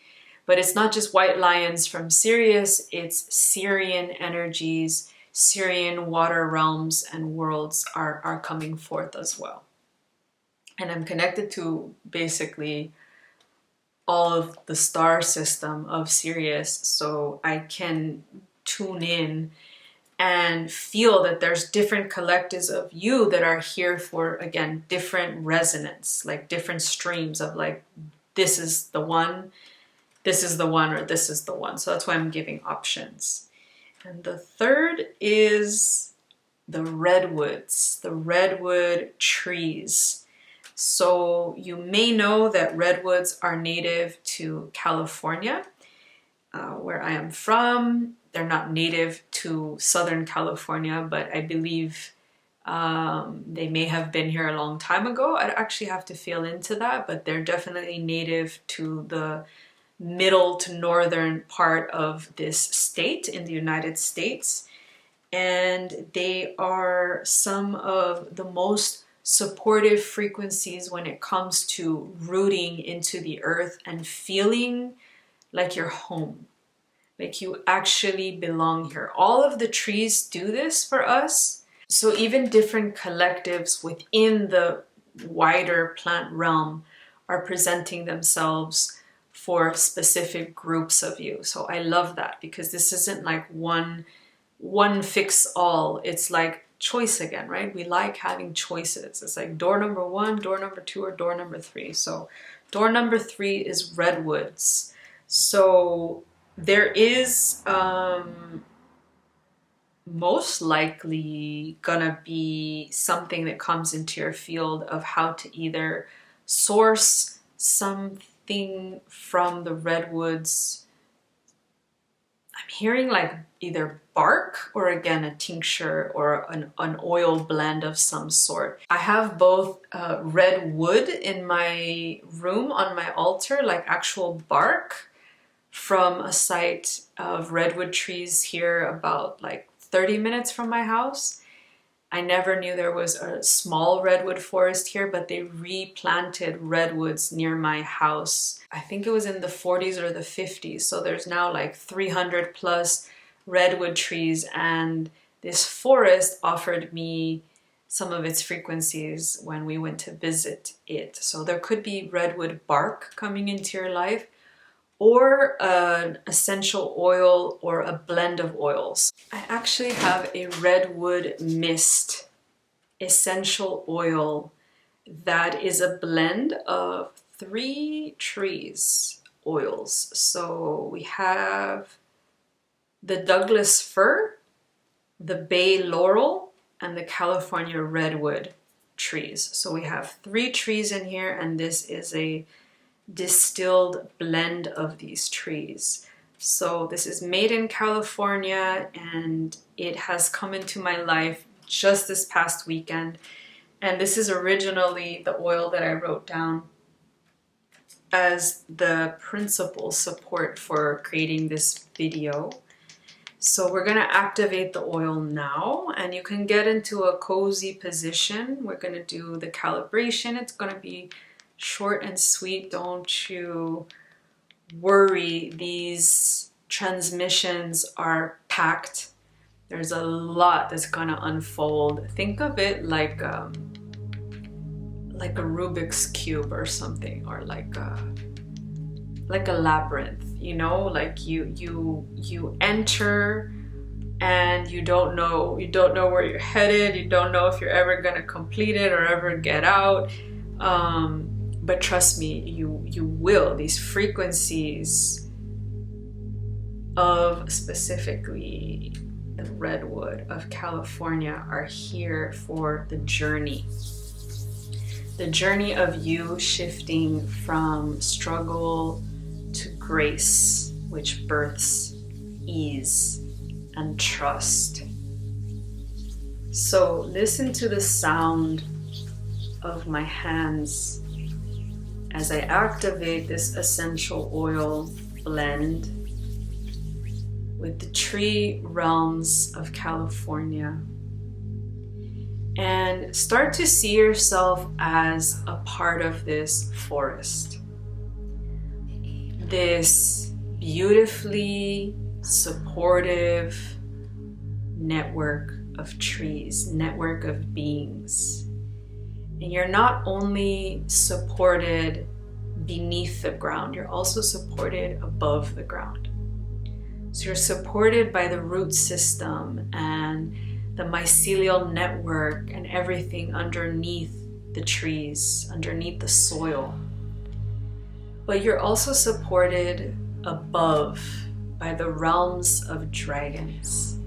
but it's not just white lions from Sirius, it's Syrian energies. Syrian water realms and worlds are coming forth as well. And I'm connected to basically all of the star system of Sirius, so I can tune in and feel that there's different collectives of you that are here for, again, different resonance, like different streams of like, this is the one, or this is the one. So that's why I'm giving options. And the third is the redwoods, the redwood trees. So you may know that redwoods are native to California, where I am from. They're not native to Southern California, but I believe they may have been here a long time ago. I'd actually have to feel into that, but they're definitely native to the middle to northern part of this state in the United States. And they are some of the most supportive frequencies when it comes to rooting into the earth and feeling like you're home, like you actually belong here. All of the trees do this for us. So even different collectives within the wider plant realm are presenting themselves for specific groups of you. So I love that, because this isn't like one fix all. It's like choice again, right? We like having choices. It's like door number 1, door number 2, or door number 3. So door number 3 is redwoods. So there is most likely gonna be something that comes into your field of how to either source something from the redwoods. I'm hearing like either bark or again a tincture or an oil blend of some sort. I have both redwood in my room on my altar, like actual bark from a site of redwood trees here about like 30 minutes from my house. I never knew there was a small redwood forest here, but they replanted redwoods near my house. I think it was in the 40s or the 50s. So there's now like 300 plus redwood trees, and this forest offered me some of its frequencies when we went to visit it. So there could be redwood bark coming into your life, or an essential oil or a blend of oils. I actually have a redwood mist essential oil that is a blend of 3 trees oils. So we have the Douglas fir, the bay laurel, and the California redwood trees. So we have 3 trees in here, and this is a distilled blend of these trees. So this is made in California, and it has come into my life just this past weekend. And this is originally the oil that I wrote down as the principal support for creating this video. So we're gonna activate the oil now, and you can get into a cozy position. We're gonna do the calibration. It's gonna be short and sweet. Don't you worry, these transmissions are packed. There's a lot that's gonna unfold. Think of it like a Rubik's Cube or something, or like a labyrinth, you know, like you enter and you don't know where you're headed, you don't know if you're ever gonna complete it or ever get out. But trust me, you will. These frequencies of specifically the redwood of California are here for the journey. The journey of you shifting from struggle to grace, which births ease and trust. So listen to the sound of my hands as I activate this essential oil blend with the tree realms of California. And start to see yourself as a part of this forest. This beautifully supportive network of trees, network of beings. And you're not only supported beneath the ground, you're also supported above the ground. So you're supported by the root system and the mycelial network and everything underneath the trees, underneath the soil. But you're also supported above by the realms of dragons,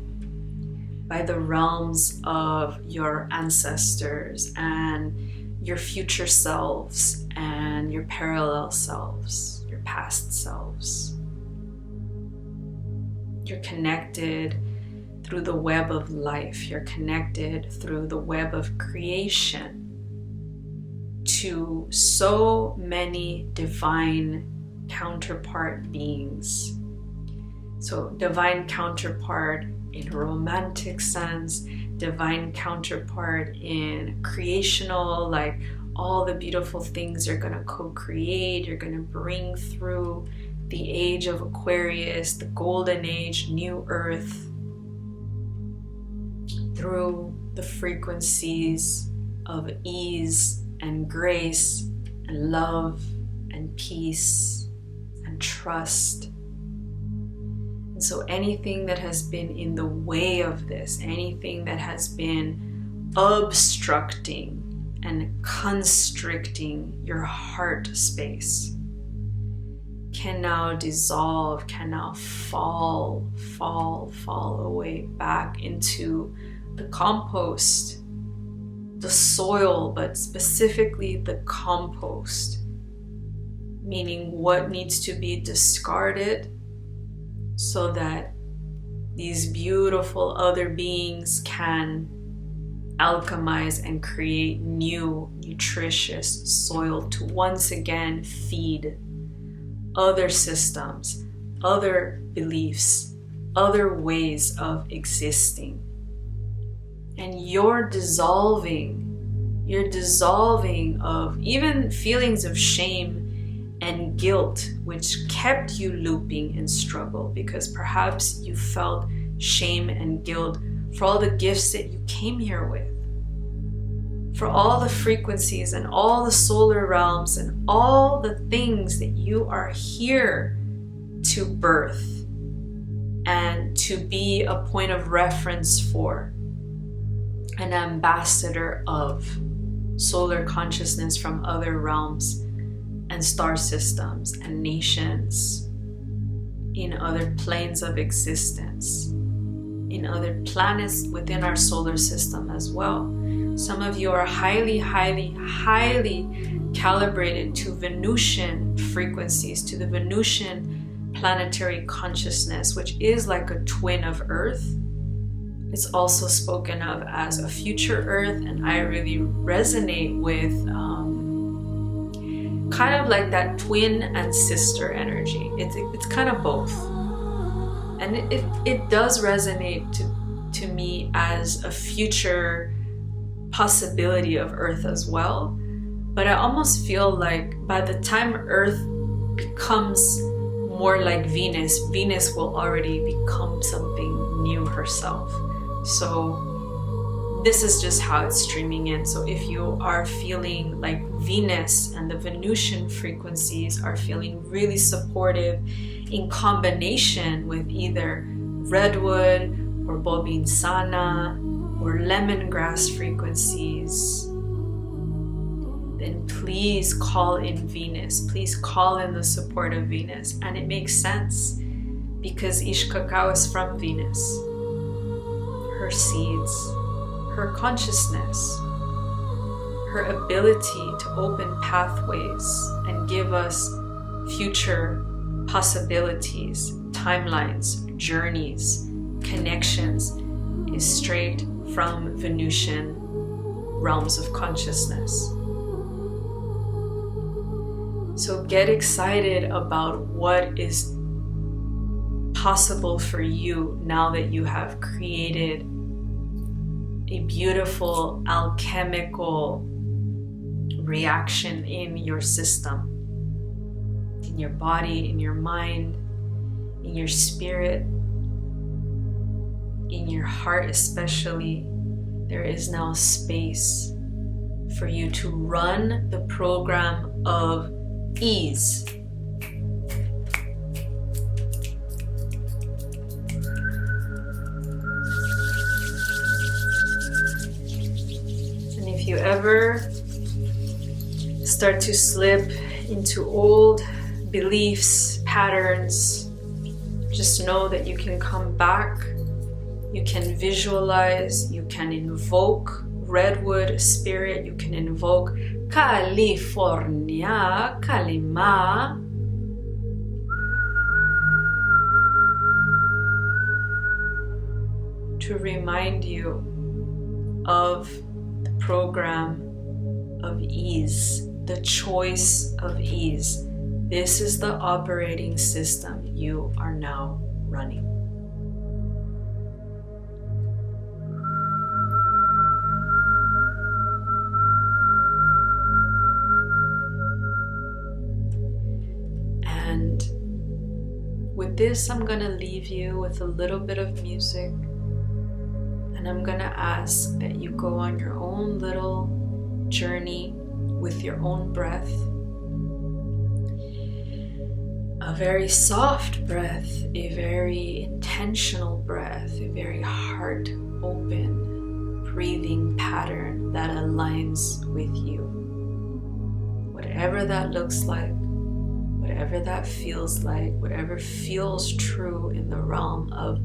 by the realms of your ancestors and your future selves and your parallel selves, your past selves. You're connected through the web of life. You're connected through the web of creation to so many divine counterpart beings. So divine counterpart in a romantic sense, divine counterpart in creational, like all the beautiful things you're gonna co-create, you're gonna bring through the age of Aquarius, the golden age, new earth, through the frequencies of ease and grace and love and peace and trust. And so anything that has been in the way of this, anything that has been obstructing and constricting your heart space can now dissolve, can now fall away back into the compost, the soil, but specifically the compost, meaning what needs to be discarded so that these beautiful other beings can alchemize and create new, nutritious soil to once again feed other systems, other beliefs, other ways of existing. And you're dissolving of even feelings of shame and guilt, which kept you looping in struggle, because perhaps you felt shame and guilt for all the gifts that you came here with. for all the frequencies and all the solar realms and all the things that you are here to birth and to be a point of reference for, an ambassador of solar consciousness from other realms and star systems and nations, in other planes of existence, in other planets within our solar system as well. Some of you are highly, highly, highly calibrated to Venusian frequencies, to the Venusian planetary consciousness, which is like a twin of Earth. It's also spoken of as a future Earth, and I really resonate with kind of like that twin and sister energy. It's kind of both, and it does resonate to me as a future possibility of Earth as well. But I almost feel like by the time Earth becomes more like Venus, Venus will already become something new herself. So this is just how it's streaming in. So if you are feeling like Venus and the Venusian frequencies are feeling really supportive in combination with either redwood or bobinsana or lemongrass frequencies, then please call in Venus. Please call in the support of Venus. And it makes sense because IXCACAO is from Venus. Her seeds, her consciousness, her ability to open pathways and give us future possibilities, timelines, journeys, connections is straight from Venusian realms of consciousness. So get excited about what is possible for you now that you have created a beautiful alchemical reaction in your system, in your body, in your mind, in your spirit, in your heart especially. There is now space for you to run the program of ease. And if you ever start to slip into old beliefs, patterns, just know that you can come back, you can visualize, you can invoke redwood spirit, you can invoke California, Kalima, to remind you of the program of ease, the choice of ease. This is the operating system you are now running. And with this, I'm gonna leave you with a little bit of music, and I'm gonna ask that you go on your own little journey with your own breath. A very soft breath, a very intentional breath, a very heart open breathing pattern that aligns with you. Whatever that looks like, whatever that feels like, whatever feels true in the realm of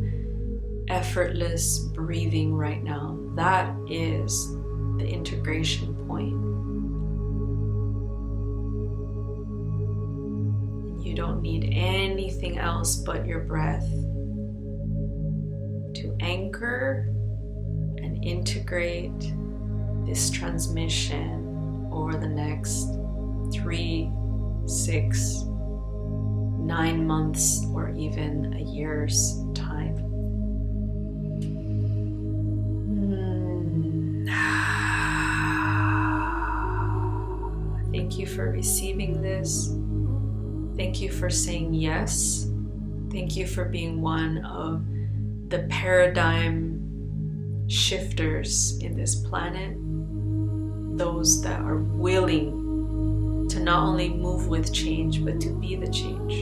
effortless breathing right now, that is the integration point. You don't need anything else but your breath to anchor and integrate this transmission over the next 3, 6, 9 months, or even a year's time. Thank you for receiving this. Thank you for saying yes. Thank you for being one of the paradigm shifters in this planet. those that are willing to not only move with change, but to be the change.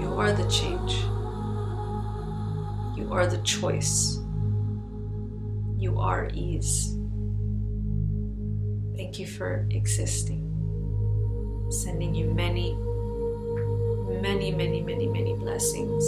You are the change. You are the choice. You are ease. Thank you for existing. Sending you many, many, many, many, many blessings.